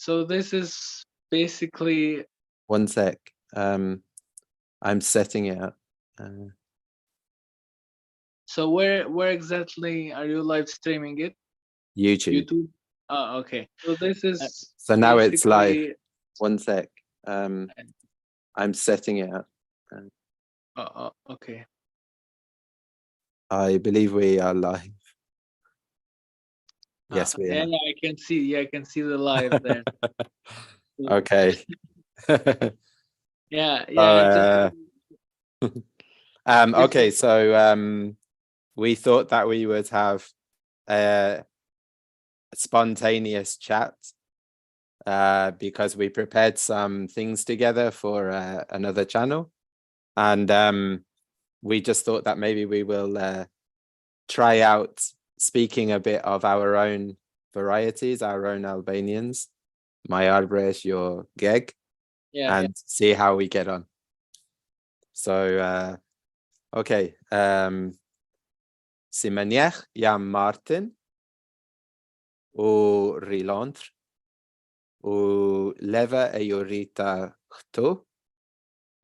So this is basically... One sec. I'm setting it up. So where exactly are you live streaming it? YouTube. YouTube? Oh, okay. So this is So now it's live. basically... One sec. I'm setting it up. Okay. I believe we are live. Yes, we are. I can see. Yeah, I can see the live there. Okay. Yeah. Okay, so we thought that we would have a spontaneous chat because we prepared some things together for another channel, and we just thought that maybe we will try out speaking a bit of our own varieties, our own Albanians, my Arberesh, your Geg, and see how we get on. So, okay. Si më njeh, jam Martin, u rri Londër, u leva e ju rrita këtu,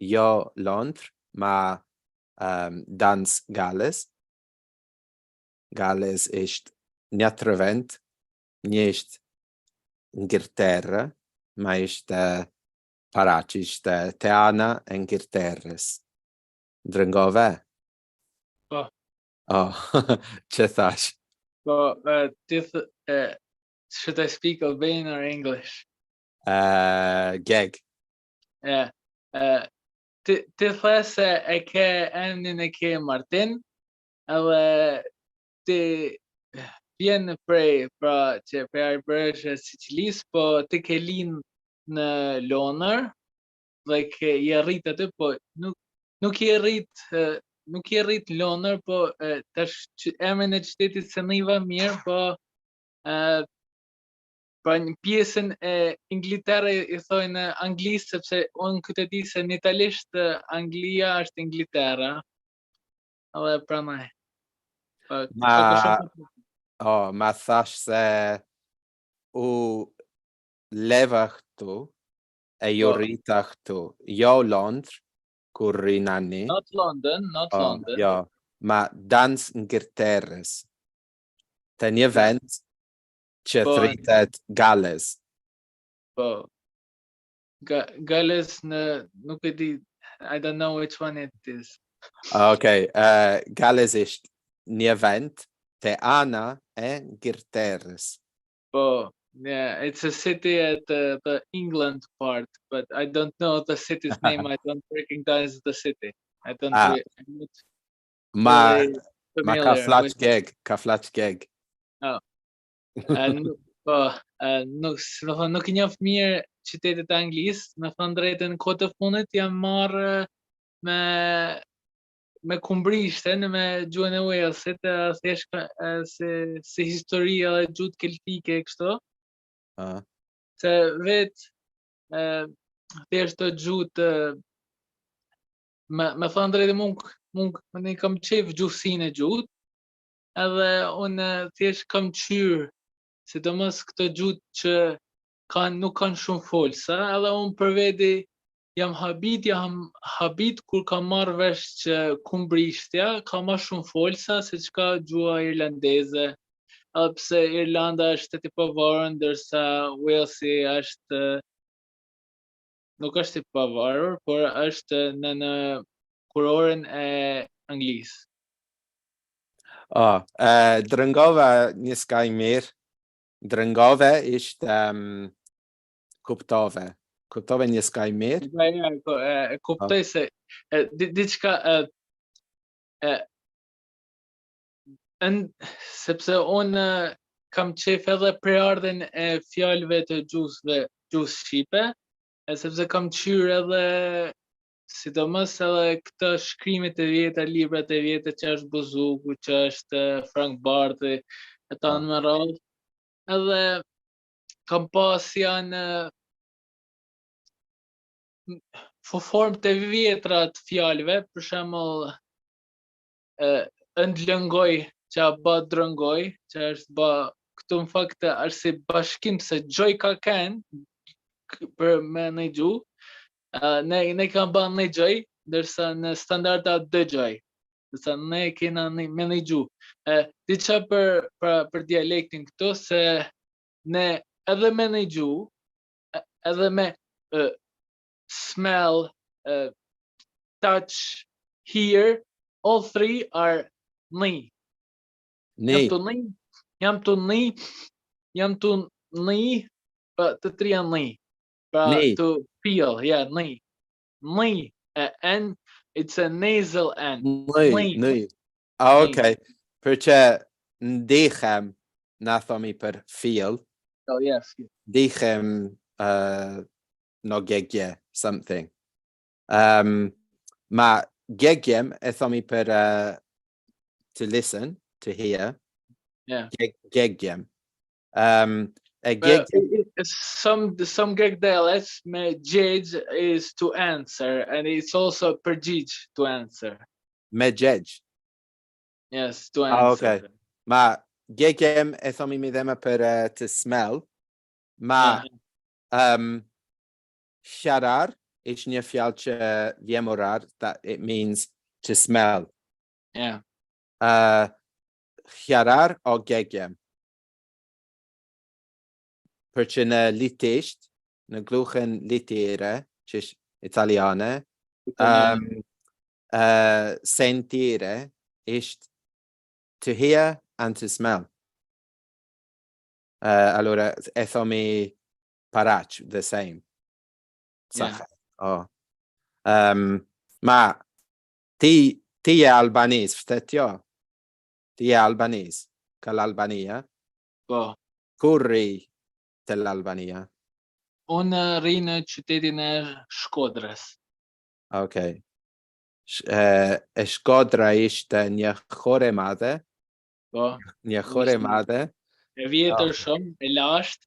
jo Londër, ma dans Galles. Galles është një vend, një është Ngërterë, ma është paraç, është te ana e Ngërterës. Drëngove? Po. Që thash? Po, should I speak Albanian or English? Geg. Yeah. Ti the se e ke emrin e ke Martin, edhe ti vjen prej Arberesh e Sicilisë, po ti ke lind në Lonër dhe i arrit aty, po nuk i arrit Lonër, po tash emrin e qytetit se niva mirë, po pra një pjesën e Ingliterë i thojnë Anglisë, sepse unë këtë di se në italisht Anglia është Inglitera. Edhe pranaj. Ma thash se u leva këtu e ju rrita këtu, jo Londër, kur rri nani. Not London. Jo, ma dans Ngërterës. Të një vend që thritet Galles. Po. Galles nuk e di, I don't know which one it is. Okay, Galles është një vend te ana e Ngërterës. Po, yeah, it's a city at the England part, but I don't know the city's name. I don't recognize the city. I don't. Ma ka flaç geg. Oh. Nuk i njoh mirë qytetet e Anglisë, me thënë drejtën, kohë të fundit jam marrë me kumbrishten, me gjuhën e Walesit, thjesht si histori edhe gjuhë keltike kështu. Se vetë thjesht të gjuhë me thënë drejtën, unë kam qef gjuhësinë e gjuhët, edhe unë thjesht kam qyrë, sidomos këto gjuhë që nuk kanë shumë folsa, edhe unë për veti jam habit kur kam marrë vesh që kumbrishtja ka ma shumë folsa se çka gjuha irlandeze, edhe pse Irlanda është shteti i pavarur, ndërsa Walesi nuk është i pavarur, por është në kuroren e Anglisë. Drëngove një skaj mirë. Drëngove ishte kuptove. Kuptove një skaj mirë. E kuptoj se diçka sepse unë kam qef edhe prejardhjen e fjalëve të gjuhës shqipe, sepse kam qyrë edhe sidomos edhe këto shkrimet e vjetra, librat e vjetra që është Buzuku, që është Frank Bardhi, e tanë më radhë. Edhe kam pas janë formë të vjetra të fjalëve, për shembull ndlëngoj, që a bë drëngoj, që është bë këtu në fakt është si bashkim se gjoj ka për me në gjuhë, ne kam ban në gjoj, ndërsa në standarda dëgjoj. Ndërsa ne kena me në gjuhë. Diqa për dialektin këtu, se ne edhe me në gjuhë, edhe me smell, touch, hear, all three are ni. Ni. Jam të ni, but të tria ni. Ni. To feel, yeah, ni. Ni, N, it's a nasal N. Ni. Ok. Perché ndichem nathomi per feel. Oh, yes. Dichem no gegye something. Ma gegiem ethomi per to listen, to hear. Yeah. Gegiem. Some Greek dialects, me jej is to answer, and it's also perjij to answer. Mejej. Yes, to answer. Okay. Ma gegem ethomi midema per to smell. Ma sharar ish një fjalë që vjem orar, that it means to smell. Yeah. Sharar o gegem. Perché në litisht, në gluchen litire, që është italiane, sentire ishtë to hear and to smell. Allora, ethomi parach, the same. Yeah. Oh. Ma ti è albanese, ftetjo? Ti è albanese, ka l'Albania? Po. Kurri dell'Albania? Unë rri në qytetin e Shkodrës. Okay. Shkodra ishte një hore madhe. Po. Një hore madhe. E vjetër shumë, e lasht.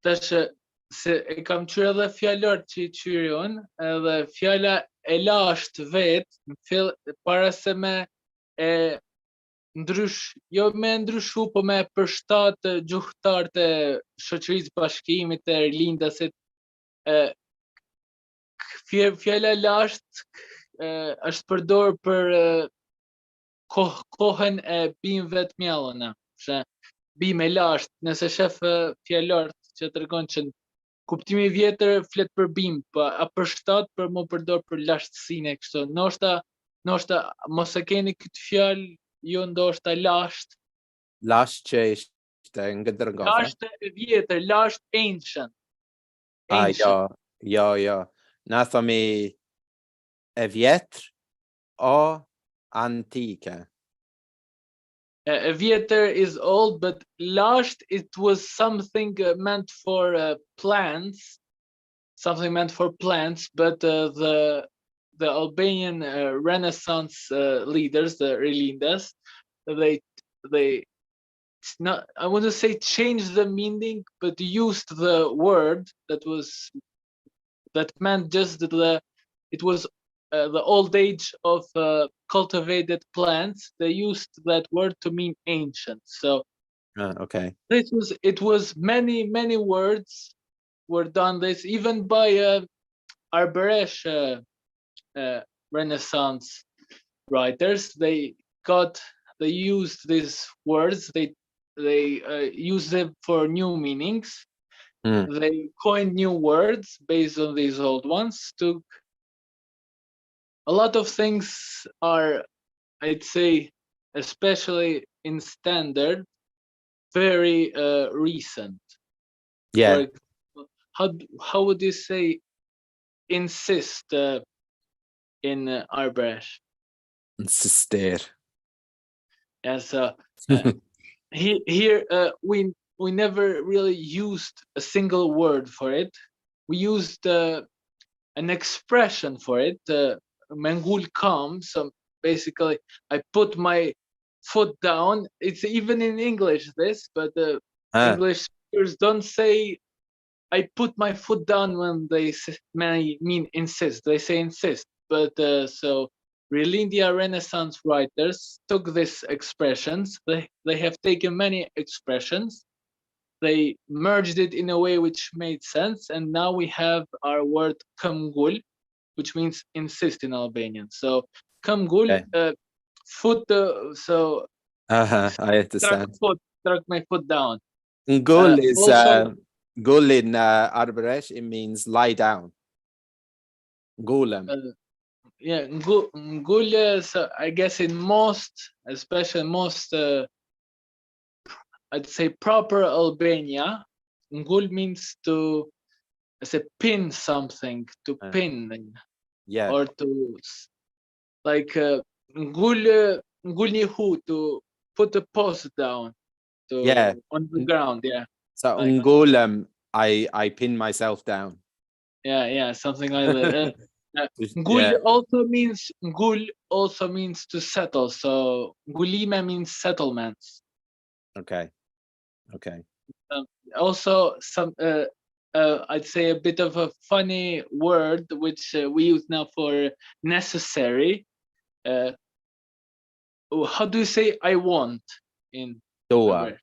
Tash se e kam qyrë edhe fjallor që i qyri unë, edhe fjalla e lasht vetë, para se me jo me ndryshu, po me përshtat gjuhëtarët e shoqërisë bashkimit e rindasit. Fjala lasht është përdor për kohën e bimëve të mjallëna. Bime lasht, nëse shef fjallort që të regon që kuptimi vjetër flet për bimë, pa a përshtat për më përdor për lashtësine kështu. Noshta mos e keni këtë fjallë, jo ndoshta lasht. Lasht që ishte nga dërgove? Lasht e vjetër, lasht ancient. Jo. Nathomi e vjetër o antike? E vjetër is old, but lasht, it was something meant for plants, but the Albanian Renaissance leaders, the Relindas, they not, I wouldn't say changed the meaning, but used the word that meant just that it was the old age of cultivated plants. They used that word to mean ancient. So okay. It was many words were done this, even by Arberesh Renaissance writers. They used these words. They used them for new meanings. They coined new words based on these old ones. A lot of things are, I'd say, especially in standard, very recent. Yeah. How would you say insist in Arberesh? Insister. Yes. Here we never really used a single word for it. We used an expression for it. Mengul kam. So basically, I put my foot down. It's even in English this, but English speakers don't say I put my foot down when they mean insist. They say insist. But so Relindia Renaissance writers took these expressions. They have taken many expressions. They merged it in a way which made sense, and now we have our word kamgul, which means insist in Albanian. So kamgul, Okay. foot. So I struck understand. foot, struck my foot down. Ngul is Also, gul in Arberesh. It means lie down. Gulem. yeah, ngul. So I guess in most, especially most, I'd say proper Albania, ngul means to, say, pin something, to pin, Yeah. or to like ngul ngulnihu, to put a post down, to Yeah. on the ground. Yeah. So Like, ngulem, I pin myself down. yeah, something like that. Ngul Yeah. also means to settle. So ngulime means settlements. Okay. Also, some I'd say a bit of a funny word which we use now for necessary. How do you say "I want" in Dua. Albanian?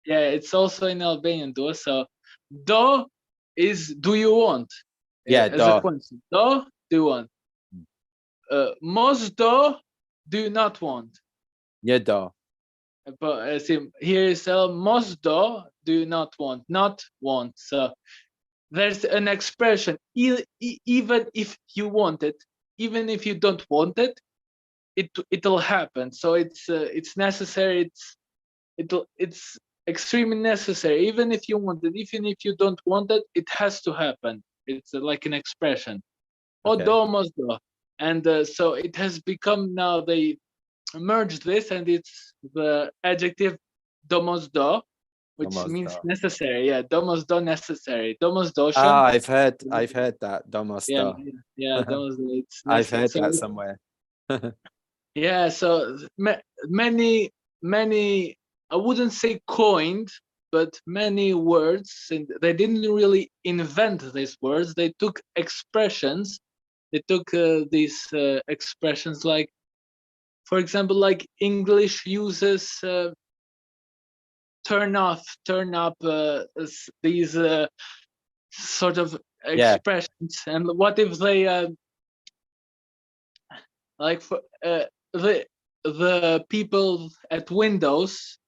Yeah, it's also in Albanian do. So do is do you want? Yeah. As a Do. question. Do you want? Mos do you not want? Yeah. Do. But see, here is mos do you not want? Not want. So there's an expression, even if you want it, even if you don't want it, it'll happen. So it's necessary. It's extremely necessary. Even if you want it, even if you don't want it, it has to happen. It's like an expression. Okay. Odomos do. And so it has become, now they merged this, and it's the adjective domos do, which Domos means do. necessary. Yeah, domos do necessary. Domos Ah, dotion. I've heard that. Domos Yeah, do. domos do. It's I've necessary. heard So that somewhere. yeah, so many, I wouldn't say coined, but many words, and they didn't really invent these words. They took expressions. They took these expressions, like, for example, like English uses turn off, turn up, these sort of Yeah. expressions. And what if they like for the people at Windows,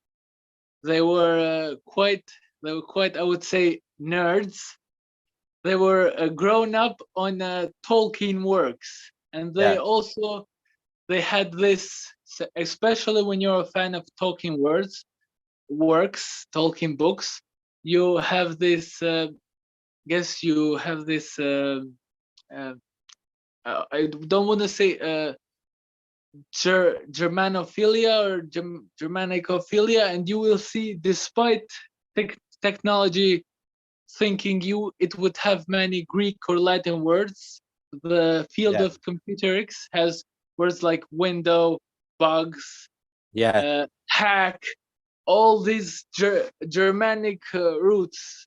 they were quite, I would say, nerds. They were grown up on Tolkien works, and Yeah. they had this, especially when you're a fan of Tolkien works, Tolkien books, you have this, guess you have this, I don't want to say Germanophilia or Germanicophilia, and you will see, despite technology thinking it would have many Greek or Latin words, the field Yeah. of computerics has words like window, bugs, Yeah. hack, all these Germanic roots,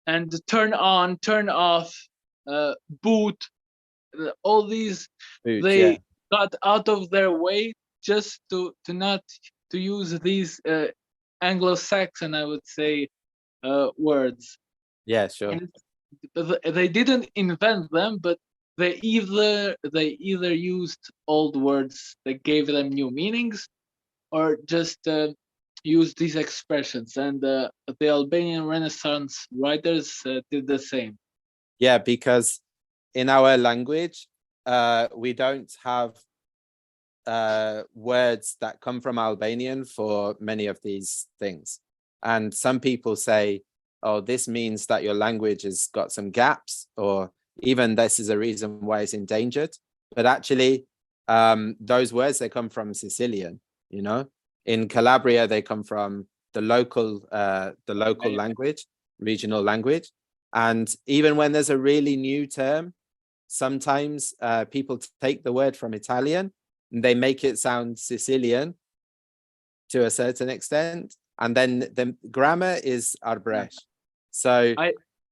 and turn on, turn off, boot, all these, Food. Yeah. they got out of their way just to not to use these Anglo-Saxon, I would say, words. Yeah. Sure. And they didn't invent them, but they either used old words that gave them new meanings, or just used these expressions. And the Albanian Renaissance writers did the same. Yeah, because in our language, we don't have words that come from Albanian for many of these things. And some people say, oh, this means that your language has got some gaps, or even this is a reason why it's endangered. But actually, those words, they come from Sicilian, you know. In Calabria, they come from the local language, regional language. And even when there's a really new term, sometimes people take the word from Italian and they make it sound Sicilian to a certain extent. And then the grammar is Arberesh. So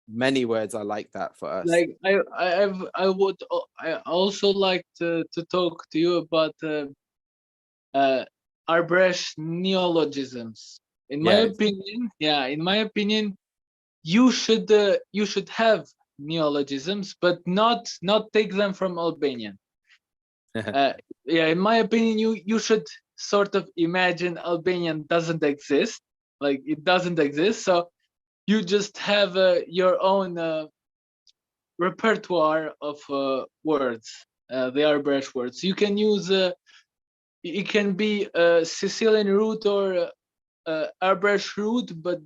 many words are like that for us. Like I would I also like to talk to you about Arberesh neologisms. In my Yes. opinion, you should have neologisms, but not take them from Albanian. In my opinion, you should sort of imagine Albanian doesn't exist, like it doesn't exist. So you just have your own repertoire of words, the Arberesh words. You can use it can be a Sicilian root or Arberesh root, but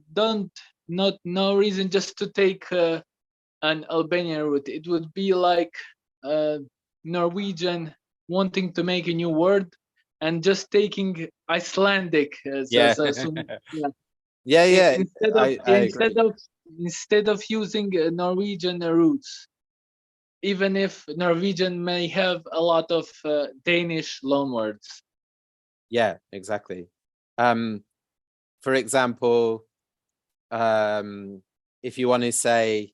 not no reason just to take an Albanian root. It would be like Norwegian wanting to make a new word and just taking Icelandic. Yeah. Yeah. Yeah. I agree. Instead of using Norwegian roots, even if Norwegian may have a lot of Danish loanwords. Yeah, exactly. For example, if you want to say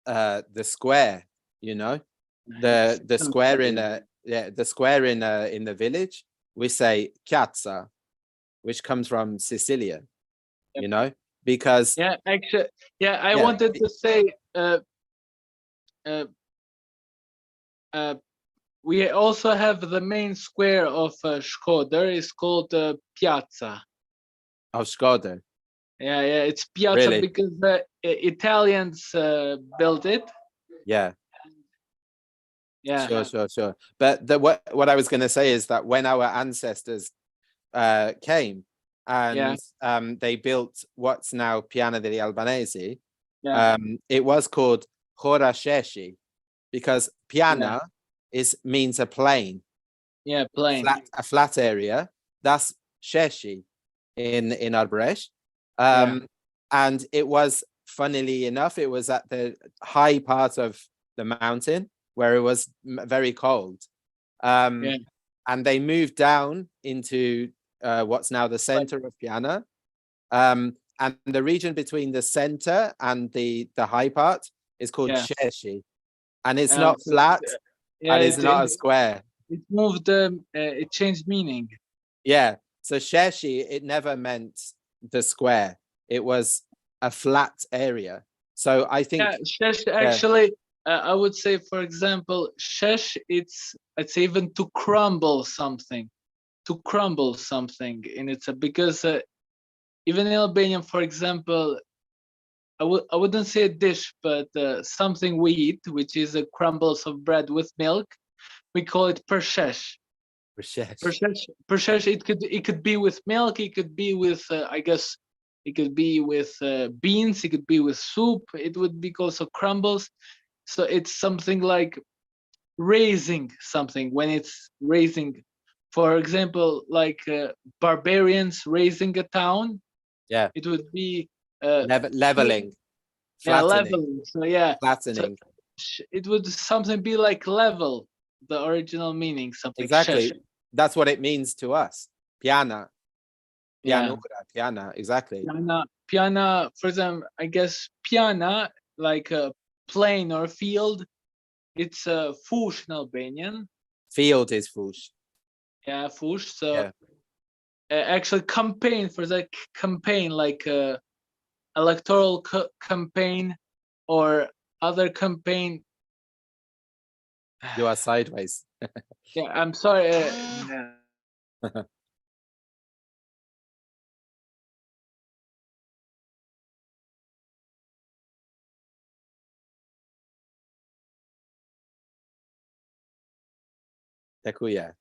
the square, you know, the square in the square in the village, we say piazza, which comes from Sicilian, you know, because Actually, I yeah, wanted to say uh, we also have the main square of Shkodran is called Piazza. of Shkodran. Yeah, it's Piazza Really? because the Italians built it. Yeah. Yeah. Sure. But what I was going to say is that when our ancestors came and they built what's now Piana degli Albanesi, it was called Horasheshi because piana means a plain. Yeah, plain. A flat area. That's sheshi in Arberesh. And it was, funnily enough, it was at the high part of the mountain where it was very cold. And they moved down into what's now the center of Piana. And the region between the center and the high part is called sheshi. And it's not flat and it's not a square. It moved, it changed meaning. Yeah. So sheshi, it never meant the square. It was a flat area. So I think shesh actually, I would say, for example, shesh, it's even to crumble something, and it's because even in Albanian, for example, I wouldn't say a dish, but something we eat, which is a crumbles of bread with milk. We call it pershesh. Pershesh. It could be with milk. It could be with I guess it could be with beans. It could be with soup. It would be also crumbles. So it's something like raising something when it's raising. For example, like barbarians raising a town. Yeah. It would be leveling. Leveling. So flattening. So it would something be like level, the original meaning, something. Exactly. Shesh. That's what it means to us. Piana. Piana, exactly. Piana, for example, I guess piana, like a plain or field, it's a fush in Albanian. Field is fush. Yeah, fush. So actually campaign, for the campaign, like electoral campaign or other campaign. You are sideways. Yeah, I'm sorry. Dziękuję.